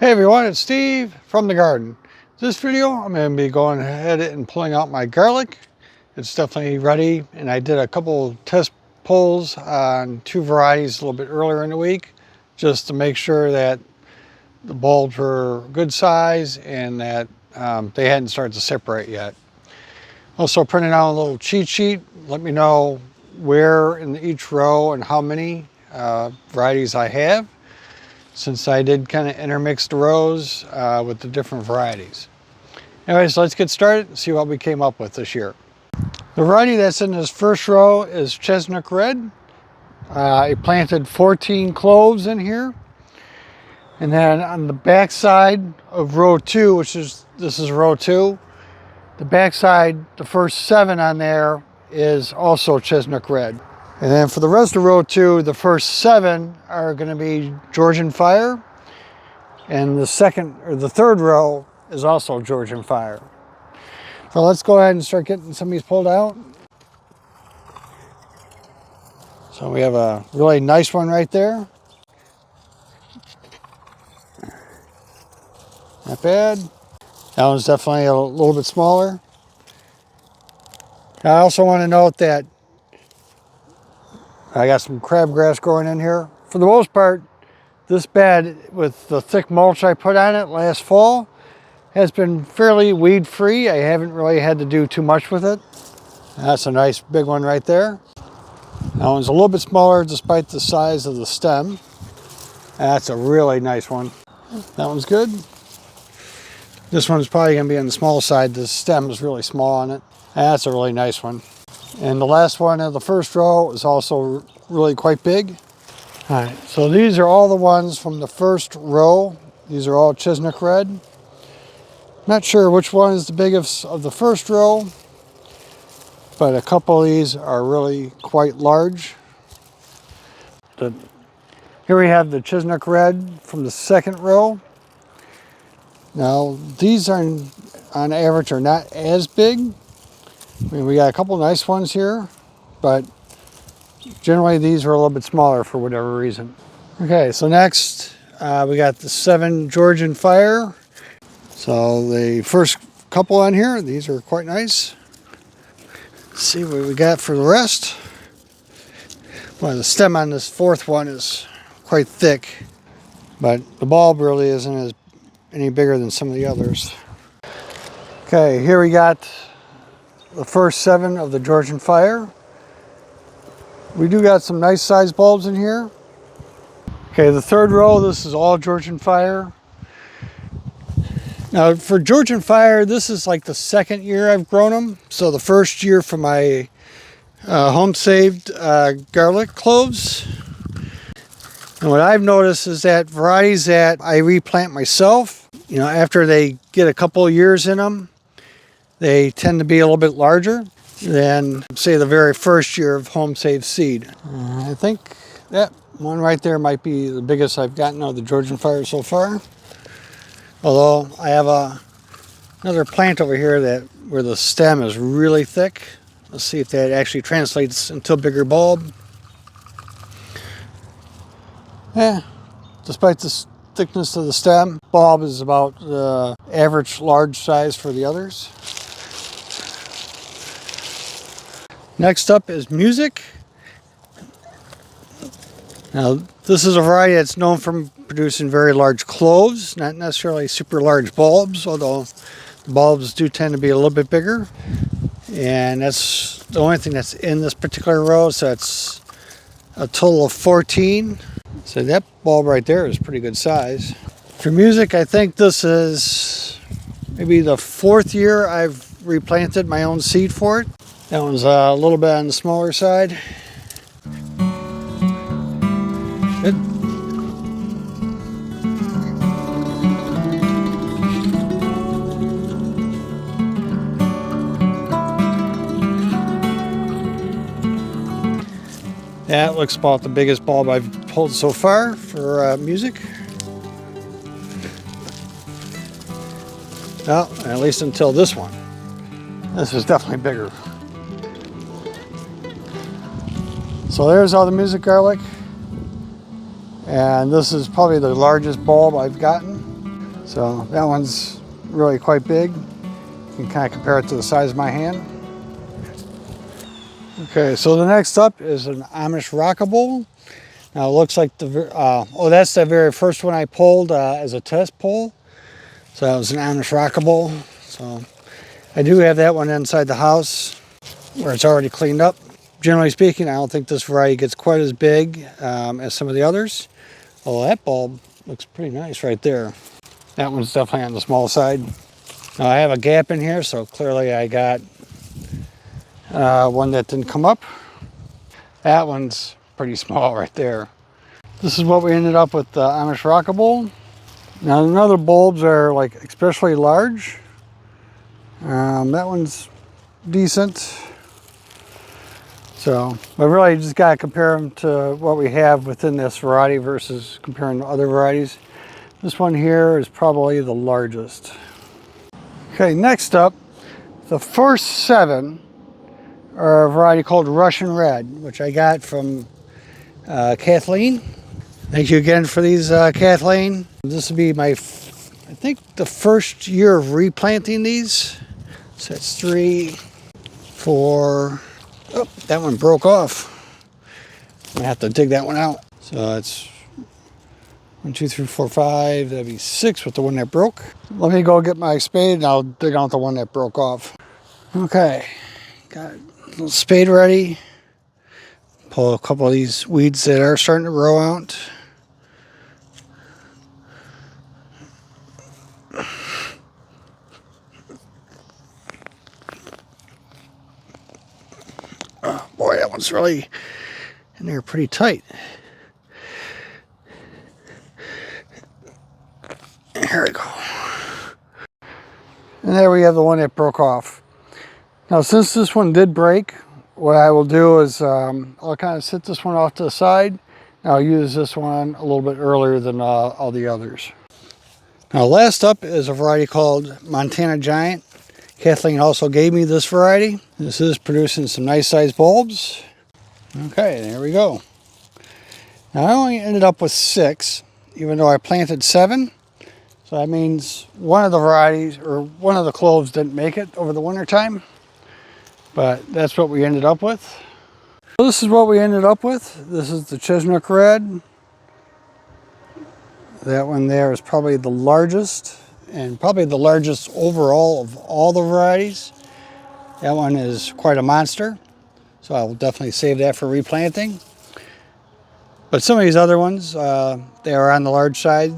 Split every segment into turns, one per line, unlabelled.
Hey everyone, it's Steve from the garden. This video, I'm going to be going ahead and pulling out my garlic. It's definitely ready, and I did a couple test pulls on two varieties a little bit earlier in the week, just to make sure that the bulbs were good size and that they hadn't started to separate yet. Also printed out a little cheat sheet. Let me know where in each row and how many varieties I have, since I did kind of intermix the rows with the different varieties. Anyways, let's get started and see what we came up with this year. The variety that's in this first row is Chestnut Red. I planted 14 cloves in here. And then on the back side of row 2, this is row 2, the back side, the first 7 on there is also Chestnut Red. And then for the rest of row 2, the first 7 are going to be Georgian Fire, and the third row is also Georgian Fire. So let's go ahead and start getting some of these pulled out. So we have a really nice one right there. Not bad. That one's definitely a little bit smaller. I also want to note that I got some crabgrass growing in here. For the most part, this bed, with the thick mulch I put on it last fall, has been fairly weed free. I haven't really had to do too much with it. That's a nice big one right there. That one's a little bit smaller despite the size of the stem. That's a really nice one. That one's good. This one's probably going to be on the small side. The stem is really small on it. That's a really nice one. And the last one of the first row is also really quite big. All right, so these are all the ones from the first row. These are all Chestnut Red. Not sure which one is the biggest of the first row, but a couple of these are really quite large. Here we have the Chestnut Red from the second row. Now, these are on average are not as big. I mean, we got a couple nice ones here, but generally these are a little bit smaller for whatever reason. Okay, so next we got the 7 Georgian Fire. So the first couple on here, these are quite nice. Let's see what we got for the rest. Well, the stem on this fourth one is quite thick, but the bulb really isn't any bigger than some of the others. Okay, here we got the first 7 of the Georgian Fire. We do got some nice sized bulbs in here. Okay, the third row, this is all Georgian Fire. Now for Georgian Fire, this is like the second year I've grown them. So the first year for my home saved garlic cloves. And what I've noticed is that varieties that I replant myself, you know, after they get a couple of years in them, they tend to be a little bit larger than, say, the very first year of home saved seed. I think that one right there might be the biggest I've gotten out of the Georgian Fire so far. Although I have another plant over here where the stem is really thick. Let's see if that actually translates into a bigger bulb. Yeah, despite the thickness of the stem, bulb is about the average large size for the others. Next up is Music. Now, this is a variety that's known for producing very large cloves, not necessarily super large bulbs, although the bulbs do tend to be a little bit bigger. And that's the only thing that's in this particular row, so that's a total of 14. So that bulb right there is pretty good size. For Music, I think this is maybe the 4th year I've replanted my own seed for it. That one's a little bit on the smaller side. Good. That looks about the biggest bulb I've pulled so far for Music. Well, at least until this one. This is definitely bigger. So there's all the Music garlic. And this is probably the largest bulb I've gotten. So that one's really quite big. You can kind of compare it to the size of my hand. Okay, so the next up is an Amish rockable. Now it looks like that's the very first one I pulled as a test pull. So that was an Amish rockable. So I do have that one inside the house where it's already cleaned up. Generally speaking, I don't think this variety gets quite as big as some of the others. Although that bulb looks pretty nice right there. That one's definitely on the small side. Now I have a gap in here, so clearly I got one that didn't come up. That one's pretty small right there. This is what we ended up with the Amish rockable. Now the other bulbs are like especially large. That one's decent. So, but really just got to compare them to what we have within this variety versus comparing to other varieties. This one here is probably the largest. Okay, next up, the first 7 are a variety called Russian Red, which I got from Kathleen. Thank you again for these, Kathleen. This will be my, I think, the first year of replanting these. So that's 3, 4. Oh, that one broke off. I'm gonna have to dig that one out. So it's 1, 2, 3, 4, 5. That'd be 6 with the one that broke. Let me go get my spade and I'll dig out the one that broke off. Okay, got a little spade ready. Pull a couple of these weeds that are starting to grow out. Oh boy, that one's really in there pretty tight. Here we go. And there we have the one that broke off. Now since this one did break, what I will do is I'll kind of sit this one off to the side. And I'll use this one a little bit earlier than all the others. Now last up is a variety called Montana Giant. Kathleen also gave me this variety. This is producing some nice sized bulbs. Okay, there we go. Now I only ended up with 6, even though I planted 7. So that means one of the varieties, or one of the cloves didn't make it over the winter time. But that's what we ended up with. So this is what we ended up with. This is the Chestnut Red. That one there is probably the largest, and probably the largest overall of all the varieties. That one is quite a monster, so I will definitely save that for replanting. But some of these other ones, they are on the large side.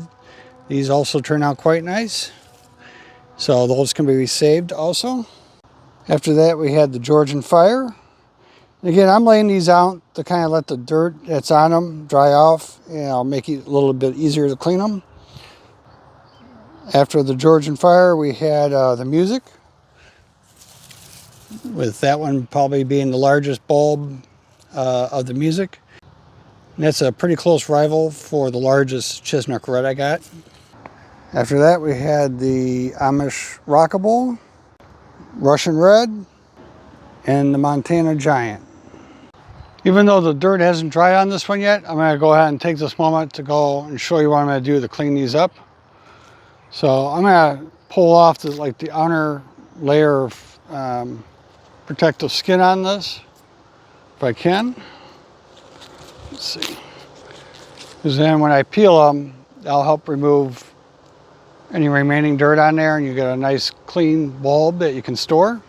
These also turn out quite nice, so those can be saved also. After that, we had the Georgian Fire. And again, I'm laying these out to kind of let the dirt that's on them dry off, and I'll make it a little bit easier to clean them. After the Georgian Fire, we had the Music, with that one probably being the largest bulb of the Music. And that's a pretty close rival for the largest Chestnut Red I got. After that, we had the Amish Rockable, Russian Red, and the Montana Giant. Even though the dirt hasn't dried on this one yet, I'm going to go ahead and take this moment to go and show you what I'm going to do to clean these up. So I'm going to pull off the outer layer of protective skin on this, if I can. Let's see. Because then when I peel them, that'll help remove any remaining dirt on there, and you get a nice clean bulb that you can store.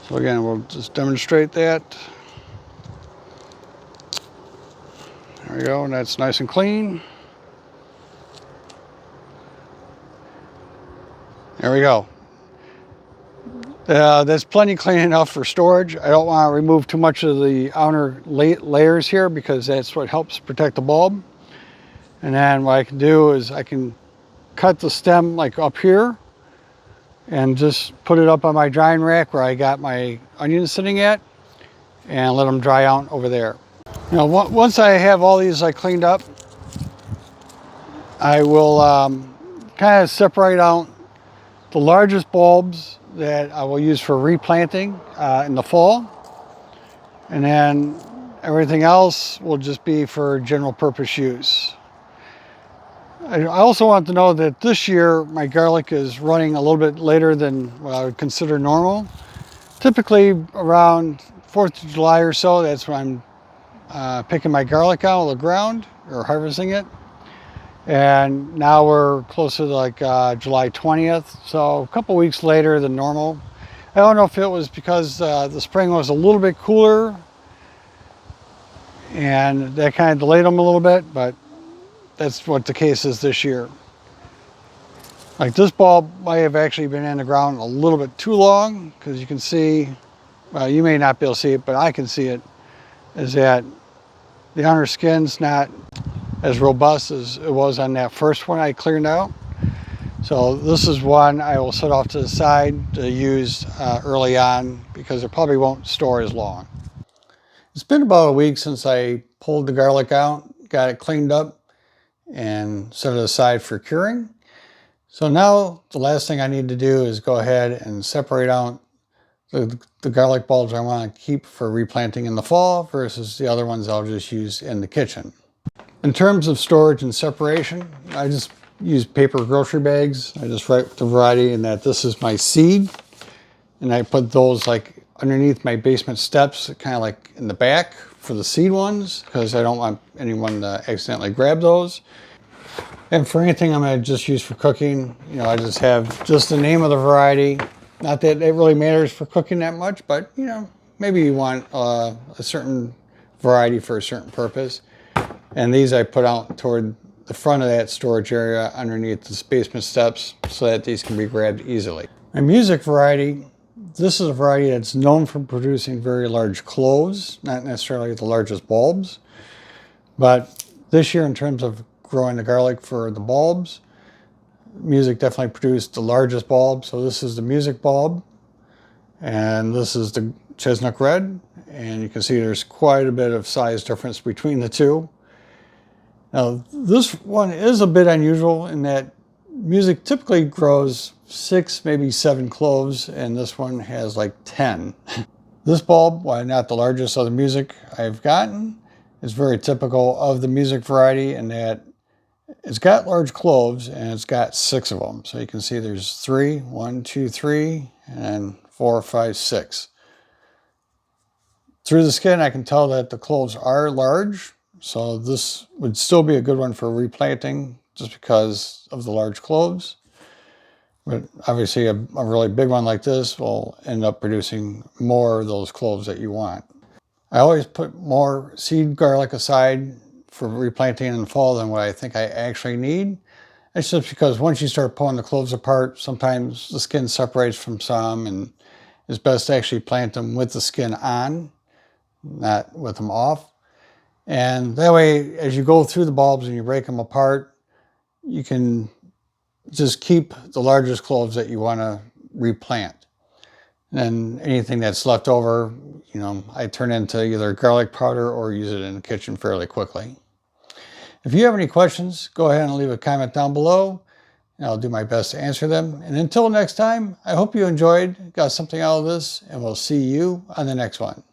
So again, we'll just demonstrate that. There we go, and that's nice and clean. There we go. That's plenty clean enough for storage. I don't want to remove too much of the outer layers here because that's what helps protect the bulb. And then what I can do is I can cut the stem like up here and just put it up on my drying rack where I got my onions sitting at, and let them dry out over there. Now once I have all these cleaned up, I will kind of separate out the largest bulbs that I will use for replanting in the fall, and then Everything else will just be for general purpose use. I also want to know that this year my garlic is running a little bit later than what I would consider normal. Typically around 4th of July or so, that's when I'm picking my garlic out of the ground or harvesting it. And now we're closer to like July 20th, so a couple weeks later than normal. I don't know if it was because the spring was a little bit cooler and that kind of delayed them a little bit, but that's what the case is this year. Like this bulb might have actually been in the ground a little bit too long, because you can see, well, you may not be able to see it, but I can see it, is that the outer skin's not as robust as it was on that first one I cleared out. So this is one I will set off to the side to use early on, because it probably won't store as long. It's been about a week since I pulled the garlic out, got it cleaned up, and set it aside for curing. So now the last thing I need to do is go ahead and separate out the garlic bulbs I want to keep for replanting in the fall versus the other ones I'll just use in the kitchen. In terms of storage and separation, I just use paper grocery bags. I just write the variety and that this is my seed. And I put those like underneath my basement steps, kind of like in the back for the seed ones, because I don't want anyone to accidentally grab those. And for anything I'm going to just use for cooking, you know, I just have just the name of the variety. Not that it really matters for cooking that much, but you know, maybe you want a certain variety for a certain purpose. And these I put out toward the front of that storage area underneath the basement steps so that these can be grabbed easily. My music variety, this is a variety that's known for producing very large cloves, not necessarily the largest bulbs. But this year, in terms of growing the garlic for the bulbs, music definitely produced the largest bulb. So this is the music bulb, and this is the chestnut red. And you can see there's quite a bit of size difference between the two. Now, this one is a bit unusual in that music typically grows 6, maybe 7 cloves, and this one has like 10. This bulb, while not the largest of the music I've gotten, is very typical of the music variety in that it's got large cloves and it's got 6 of them. So you can see there's 3, 1, 2, 3, and 4, 5, 6. Through the skin, I can tell that the cloves are large. So this would still be a good one for replanting just because of the large cloves. But obviously a really big one like this will end up producing more of those cloves that you want. I always put more seed garlic aside for replanting in the fall than what I think I actually need. It's just because once you start pulling the cloves apart, sometimes the skin separates from some, and it's best to actually plant them with the skin on, not with them off. And that way, as you go through the bulbs and you break them apart, you can just keep the largest cloves that you want to replant. And anything that's left over, you know, I turn into either garlic powder or use it in the kitchen fairly quickly. If you have any questions, go ahead and leave a comment down below, and I'll do my best to answer them. And until next time, I hope you enjoyed, got something out of this, and we'll see you on the next one.